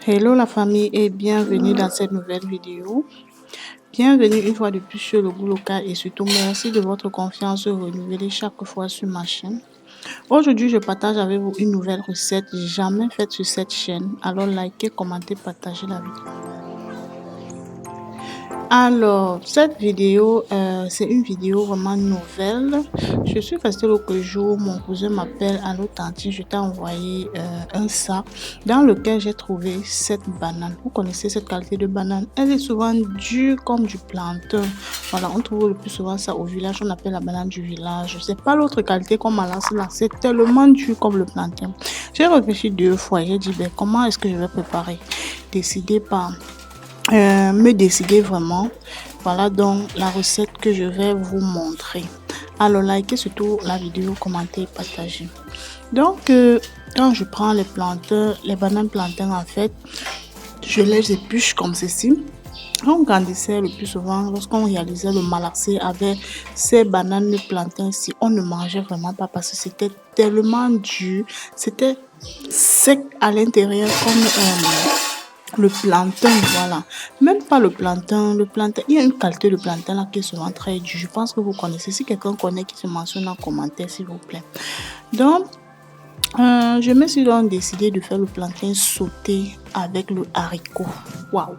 Hello la famille et bienvenue dans cette nouvelle vidéo. Bienvenue une fois de plus sur le goût local et surtout merci de votre confiance renouvelée chaque fois sur ma chaîne. Aujourd'hui, je partage avec vous une nouvelle recette jamais faite sur cette chaîne. Alors likez, commentez, partagez la vidéo. Alors, cette vidéo, c'est une vidéo vraiment nouvelle. Je suis restée l'autre jour, mon cousin m'appelle à l'authentique, je t'ai envoyé un sac dans lequel j'ai trouvé cette banane. Vous connaissez cette qualité de banane? Elle est souvent dure comme du plantain. Voilà, on trouve le plus souvent ça au village, on appelle la banane du village. C'est pas l'autre qualité comme à là, c'est tellement dur comme le plantain. J'ai réfléchi 2 fois, j'ai dit, ben, comment est-ce que je vais préparer? Décider par... me décider vraiment. Voilà donc la recette que je vais vous montrer. Alors likez surtout la vidéo, commentez, partagez. Donc quand je prends les plantains, les bananes plantains en fait, je les épluche comme ceci. On grandissait le plus souvent lorsqu'on réalisait le malaxé avec ces bananes plantains, si on ne mangeait vraiment pas parce que c'était tellement dur, c'était sec à l'intérieur comme le plantain, voilà. Même pas le plantain, il y a une qualité de plantain là qui est souvent très dure. Je pense que vous connaissez. Si quelqu'un connaît, qui se mentionne en commentaire, s'il vous plaît. Donc, je me suis donc décidé de faire le plantain sauté avec le haricot. Waouh!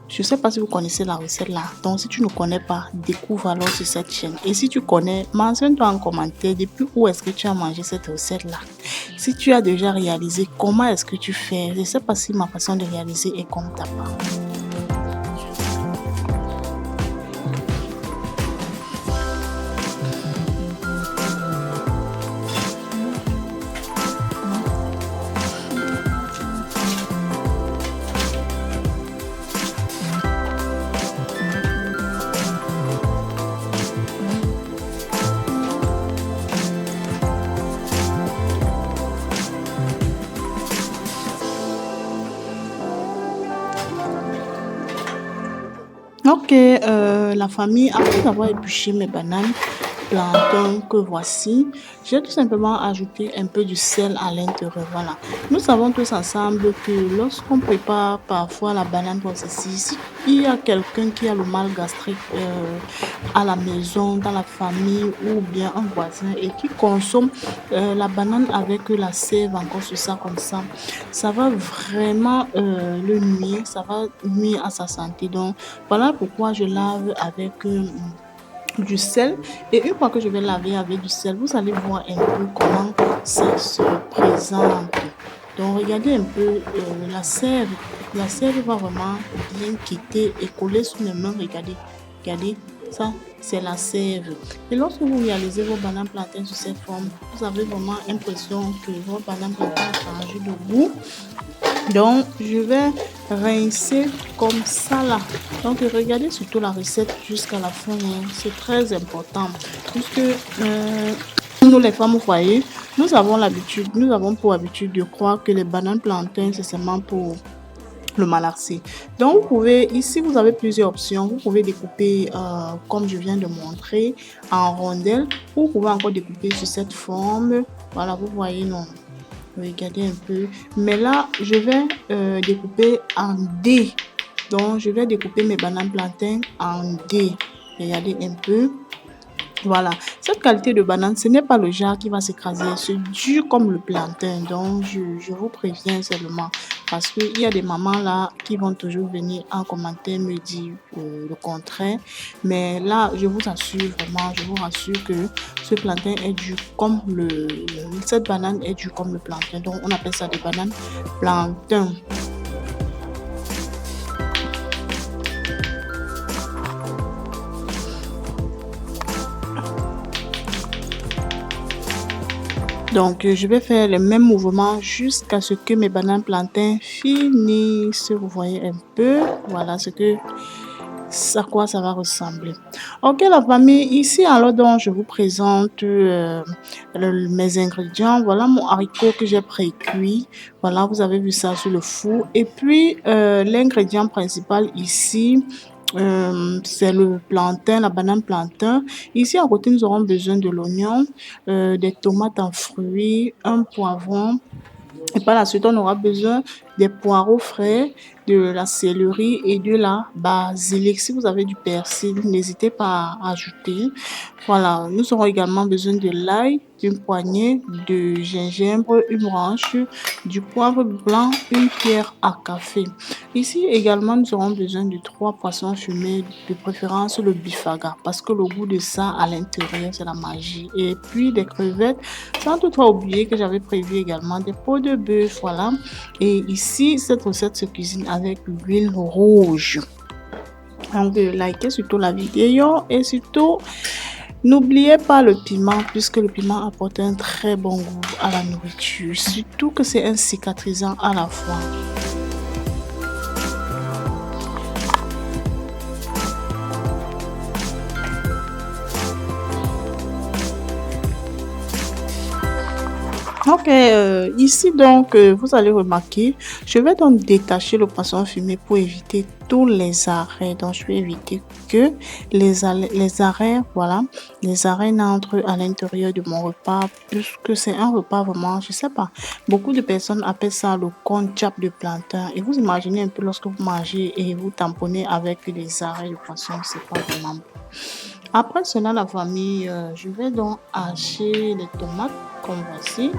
Je ne sais pas si vous connaissez la recette là. Donc, si tu ne connais pas, découvre alors sur cette chaîne. Et si tu connais, mentionne-toi en commentaire depuis où est-ce que tu as mangé cette recette là. Si tu as déjà réalisé, comment est-ce que tu fais? Je ne sais pas si ma façon de réaliser est comme ta part. Ok, la famille, après avoir épluché mes bananes plantains que voici, j'ai tout simplement ajouté un peu du sel à l'intérieur. Voilà. Nous savons tous ensemble que lorsqu'on prépare parfois la banane comme ceci, si il y a quelqu'un qui a le mal gastrique à la maison, dans la famille ou bien un voisin et qui consomme la banane avec la sève encore sur ça comme ça va vraiment le nuire, ça va nuire à sa santé. Donc voilà pourquoi je lave avec du sel, et une fois que je vais laver avec du sel, vous allez voir un peu comment ça se présente. Donc regardez un peu la sève va vraiment bien quitter et coller sur mes mains. Regardez, ça c'est la sève. Et lorsque vous réalisez vos bananes plantains sur cette forme, vous avez vraiment l'impression que vos bananes plantains ont changé de goût. Donc je vais rincer comme ça là. Donc regardez surtout la recette jusqu'à la fin, hein. C'est très important puisque nous les femmes au foyer, nous avons pour habitude de croire que les bananes plantains c'est seulement pour le malaxé. Donc vous pouvez, ici vous avez plusieurs options. Vous pouvez découper comme je viens de montrer en rondelles, ou vous pouvez encore découper sur cette forme. Voilà, vous voyez, non? Regardez un peu. Mais là, je vais découper en dés. Donc, je vais découper mes bananes plantains en dés. Regardez un peu. Voilà. Cette qualité de banane, ce n'est pas le genre qui va s'écraser. C'est dur comme le plantain. Donc, je vous préviens seulement. Parce qu'il y a des mamans là qui vont toujours venir en commentaire me dire le contraire. Mais là, je vous assure vraiment, je vous rassure que ce plantain est dur comme cette banane est dure comme le plantain. Donc, on appelle ça des bananes plantain. Donc, je vais faire le même mouvement jusqu'à ce que mes bananes plantains finissent. Vous voyez un peu, voilà à quoi ça va ressembler. Ok la famille, ici alors donc je vous présente mes ingrédients. Voilà mon haricot que j'ai pré-cuit. Voilà, vous avez vu ça sur le four. Et puis l'ingrédient principal ici, c'est le plantain, la banane plantain. Ici à côté nous aurons besoin de l'oignon, des tomates en fruits, un poivron. Et par la suite, on aura besoin des poireaux frais, de la céleri et de la basilic. Si vous avez du persil, n'hésitez pas à ajouter. Voilà, nous aurons également besoin de l'ail, d'une poignée de gingembre, une branche, du poivre blanc, une cuillère à café. Ici également, nous aurons besoin de 3 poissons fumés, de préférence le bifaga, parce que le goût de ça à l'intérieur, c'est la magie. Et puis des crevettes, sans toutefois oublier que j'avais prévu également des peaux de bœuf, voilà. Et ici, cette recette se cuisine avec l'huile rouge. Donc, likez surtout la vidéo et surtout, n'oubliez pas le piment, puisque le piment apporte un très bon goût à la nourriture, surtout que c'est un cicatrisant à la fois. Ok, ici donc, vous allez remarquer, je vais donc détacher le poisson fumé pour éviter tous les arrêts. Donc, je vais éviter que les arrêts, voilà, les arrêts n'entrent à l'intérieur de mon repas, puisque c'est un repas vraiment, je sais pas, beaucoup de personnes appellent ça le conchap de plantain. Et vous imaginez un peu lorsque vous mangez et vous tamponnez avec les arrêts de poisson, c'est pas vraiment bon. Après cela, la famille, je vais donc hacher les tomates comme voici.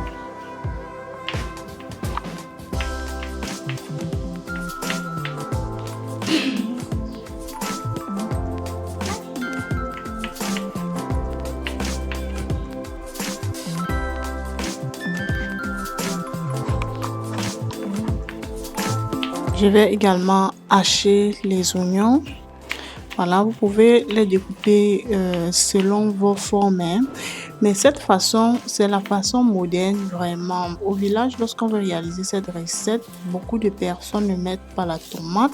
Je vais également hacher les oignons. Voilà, vous pouvez les découper selon vos formes, hein. Mais cette façon, c'est la façon moderne vraiment. Au village, lorsqu'on veut réaliser cette recette, beaucoup de personnes ne mettent pas la tomate,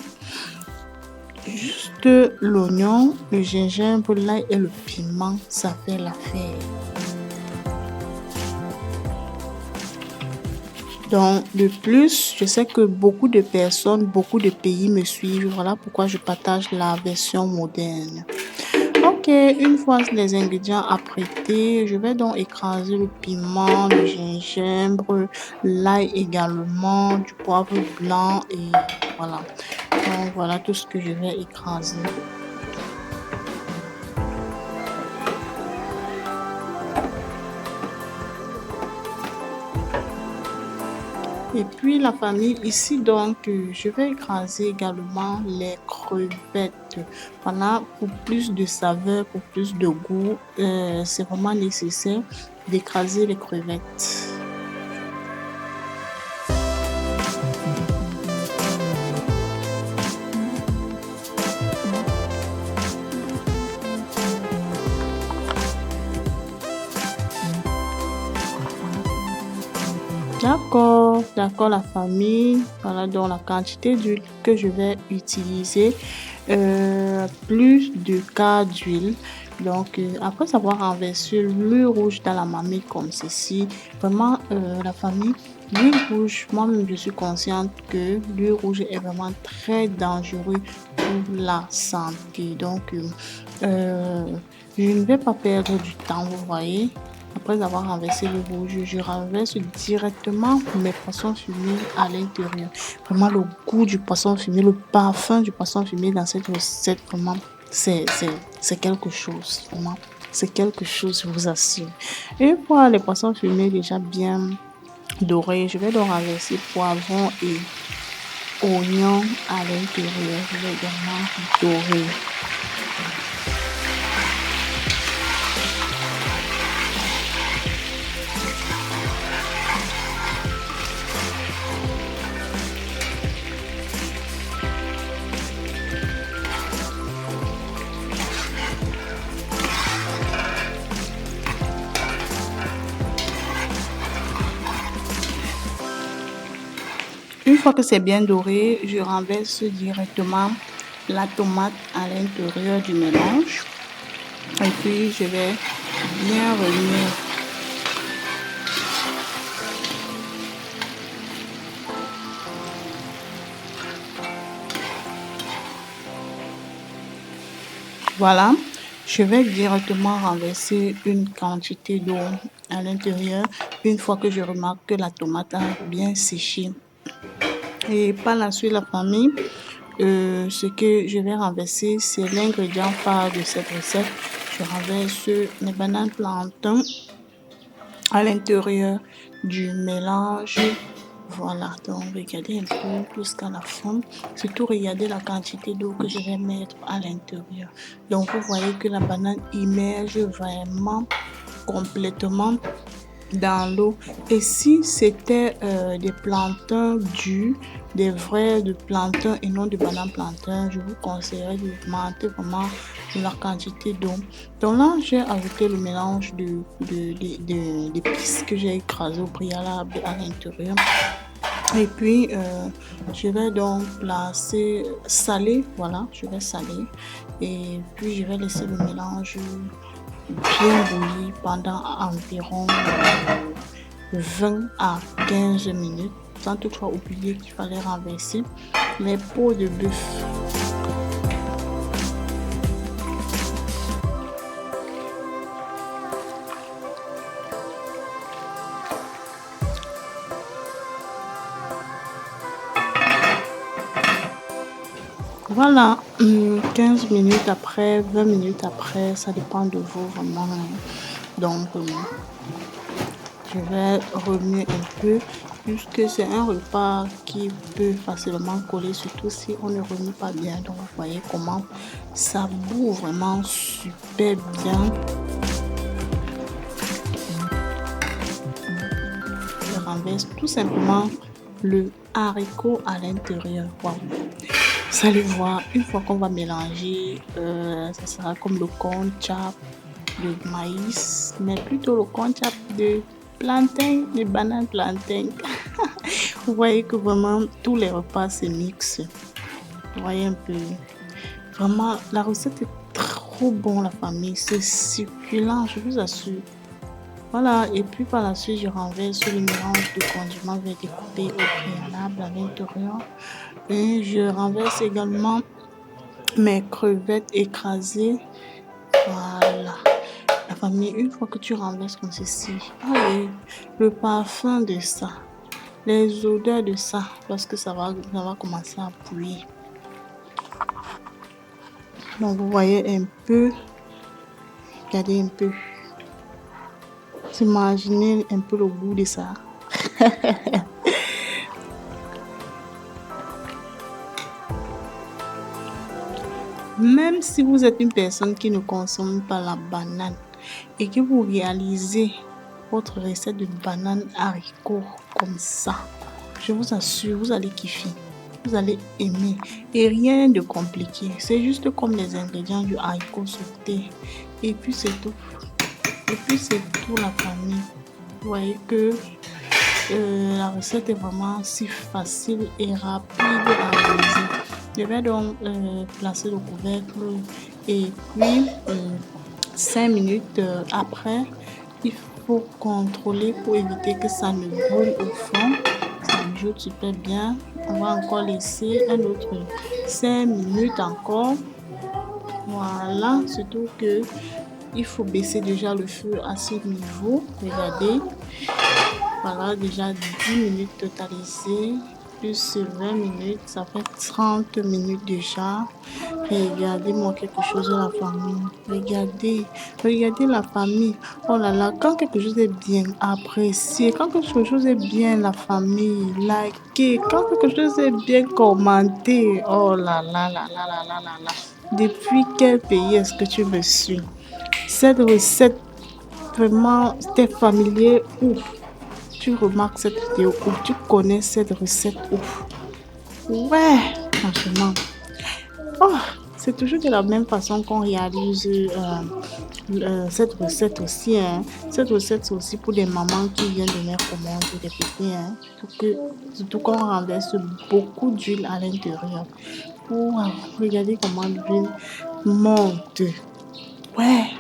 juste l'oignon, le gingembre, l'ail et le piment, ça fait l'affaire. Donc, de plus, je sais que beaucoup de personnes, beaucoup de pays me suivent. Voilà pourquoi je partage la version moderne. Ok, une fois les ingrédients apprêtés, je vais donc écraser le piment, le gingembre, l'ail également, du poivre blanc et voilà. Donc, voilà tout ce que je vais écraser. Et puis la famille, ici donc, je vais écraser également les crevettes. Voilà, pour plus de saveur, pour plus de goût, c'est vraiment nécessaire d'écraser les crevettes. D'accord la famille. Voilà donc la quantité d'huile que je vais utiliser. Plus de quart d'huile. Donc après avoir renversé l'huile rouge dans la marmite comme ceci, vraiment la famille, l'huile rouge, moi-même je suis consciente que l'huile rouge est vraiment très dangereux pour la santé. Donc je ne vais pas perdre du temps, vous voyez. Après avoir renversé le rouge, je renverse directement mes poissons fumés à l'intérieur. Vraiment, le goût du poisson fumé, le parfum du poisson fumé dans cette recette, vraiment, c'est quelque chose. Vraiment, c'est quelque chose, je vous assure. Et voilà les poissons fumés déjà bien dorés, je vais donc renverser poivron et oignons à l'intérieur. Je vais également dorer. Une fois que c'est bien doré, je renverse directement la tomate à l'intérieur du mélange. Et puis, je vais bien remuer. Voilà, je vais directement renverser une quantité d'eau à l'intérieur une fois que je remarque que la tomate a bien séché. Et par la suite, la famille, ce que je vais renverser, c'est l'ingrédient phare de cette recette. Je renverse les bananes plantains à l'intérieur du mélange. Voilà, donc regardez un peu jusqu'à la fin. Surtout regardez la quantité d'eau que je vais mettre à l'intérieur. Donc vous voyez que la banane immerge vraiment complètement dans l'eau. Et si c'était des plantains durs, des vrais de plantains et non de bananes plantains, je vous conseillerais d'augmenter vraiment la quantité d'eau. Donc là, j'ai ajouté le mélange d'épices que j'ai écrasé au préalable à l'intérieur. Et puis, je vais donc placer salé, voilà, je vais saler. Et puis, je vais laisser le mélange bien bouillir pendant environ 20 à 15 minutes, sans toutefois oublier qu'il fallait renverser les peaux de bœuf. Voilà, 15 minutes après, 20 minutes après, ça dépend de vous vraiment. Donc, je vais remuer un peu, puisque c'est un repas qui peut facilement coller, surtout si on ne remue pas bien. Donc, vous voyez comment ça bout vraiment super bien. Je renverse tout simplement le haricot à l'intérieur. Wow. Vous allez voir, une fois qu'on va mélanger, ça sera comme le konjac de maïs, mais plutôt le konjac de plantain, de bananes plantain. Vous voyez que vraiment tous les repas se mixent. Vous voyez un peu. Vraiment, la recette est trop bonne, la famille. C'est succulent, je vous assure. Voilà, et puis par la suite, je renverse le mélange de condiments que j'ai découpé au préalable à l'intérieur. Et je renverse également mes crevettes écrasées. Voilà. La famille, une fois que tu renverses comme ceci, allez, le parfum de ça, les odeurs de ça, parce que ça va commencer à bouillir. Donc vous voyez un peu, regardez un peu. Imaginez un peu le goût de ça. Même si vous êtes une personne qui ne consomme pas la banane et que vous réalisez votre recette de banane haricot comme ça, je vous assure, vous allez kiffer, vous allez aimer. Et rien de compliqué, c'est juste comme les ingrédients du haricot sauté. Et puis c'est tout. Et puis c'est tout, la famille. Vous voyez que la recette est vraiment si facile et rapide à réaliser. Je vais donc placer le couvercle et puis 5 minutes après, il faut contrôler pour éviter que ça ne brûle au fond. Ça mijote super bien. On va encore laisser un autre 5 minutes encore. Voilà, surtout que il faut baisser déjà le feu à ce niveau. Regardez. Voilà, déjà 10 minutes totalisées, plus 20 minutes, ça fait 30 minutes déjà. Regardez-moi quelque chose de la famille. Regardez la famille. Oh là là, quand quelque chose est bien apprécié, quand quelque chose est bien la famille, likez, quand quelque chose est bien commenté. Oh là là là là là là là là. Depuis quel pays est-ce que tu me suis? Cette recette, vraiment, t'es familier ou tu remarques cette vidéo ou tu connais cette recette ou ouais, franchement. Oh, c'est toujours de la même façon qu'on réalise cette recette aussi. Hein. Cette recette, c'est aussi pour des mamans qui viennent de mettre commande ou des bébés. Hein. Surtout qu'on renverse beaucoup d'huile à l'intérieur. Wow, regardez comment l'huile monte. Ouais.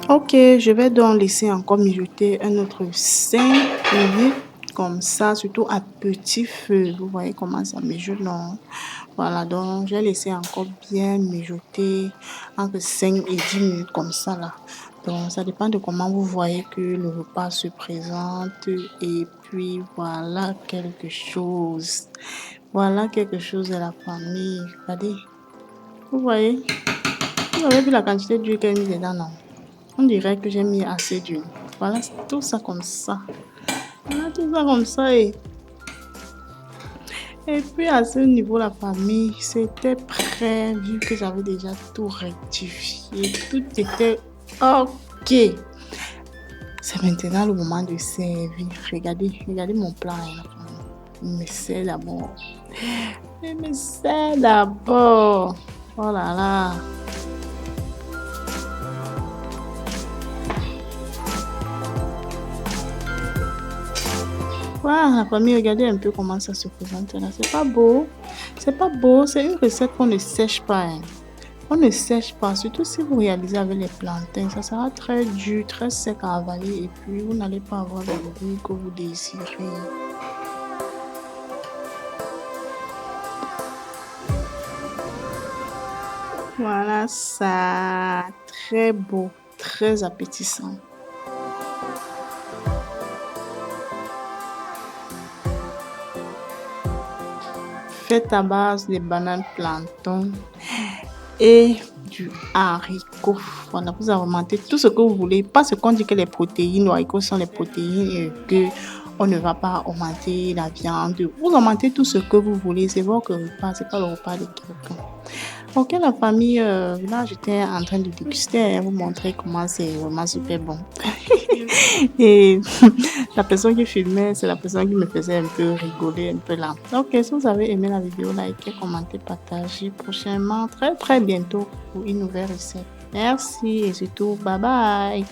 Ok, je vais donc laisser encore mijoter un autre 5 minutes comme ça, surtout à petit feu. Vous voyez comment ça mijote, non? Voilà, donc j'ai laissé encore bien mijoter entre 5 et 10 minutes comme ça là. Donc ça dépend de comment vous voyez que le repas se présente et puis voilà quelque chose. Voilà quelque chose de la famille. Regardez, vous voyez, vous avez vu la quantité d'huile que j'ai mis dedans, non? On dirait que j'ai mis assez d'huile. Voilà, tout ça comme ça. Voilà, tout ça comme ça et puis à ce niveau, la famille, c'était prêt vu que j'avais déjà tout rectifié. Tout était OK. C'est maintenant le moment de servir. Regardez, regardez mon plat, hein, la famille. Me sert d'abord. Je me sers d'abord. Oh là là. Voilà, la famille, regardez un peu comment ça se présente là. C'est pas beau. C'est pas beau. C'est une recette qu'on ne sèche pas, hein. On ne sèche pas, surtout si vous réalisez avec les plantains. Ça sera très dur, très sec à avaler et puis vous n'allez pas avoir le goût que vous désirez. Voilà ça. Très beau, très appétissant. Faites à base de bananes plantains et du haricot. Voilà, vous augmentez tout ce que vous voulez. Pas ce qu'on dit que les protéines, les haricots sont les protéines et que on ne va pas augmenter la viande. Vous augmentez tout ce que vous voulez. C'est votre repas, c'est pas le repas de quelqu'un. Ok, la famille, là, j'étais en train de déguster, vous montrer comment c'est vraiment super bon. Et la personne qui filmait, c'est la personne qui me faisait un peu rigoler, un peu là. Ok, si vous avez aimé la vidéo, likez, commentez, partagez prochainement, très très bientôt pour une nouvelle recette. Merci et surtout, bye bye.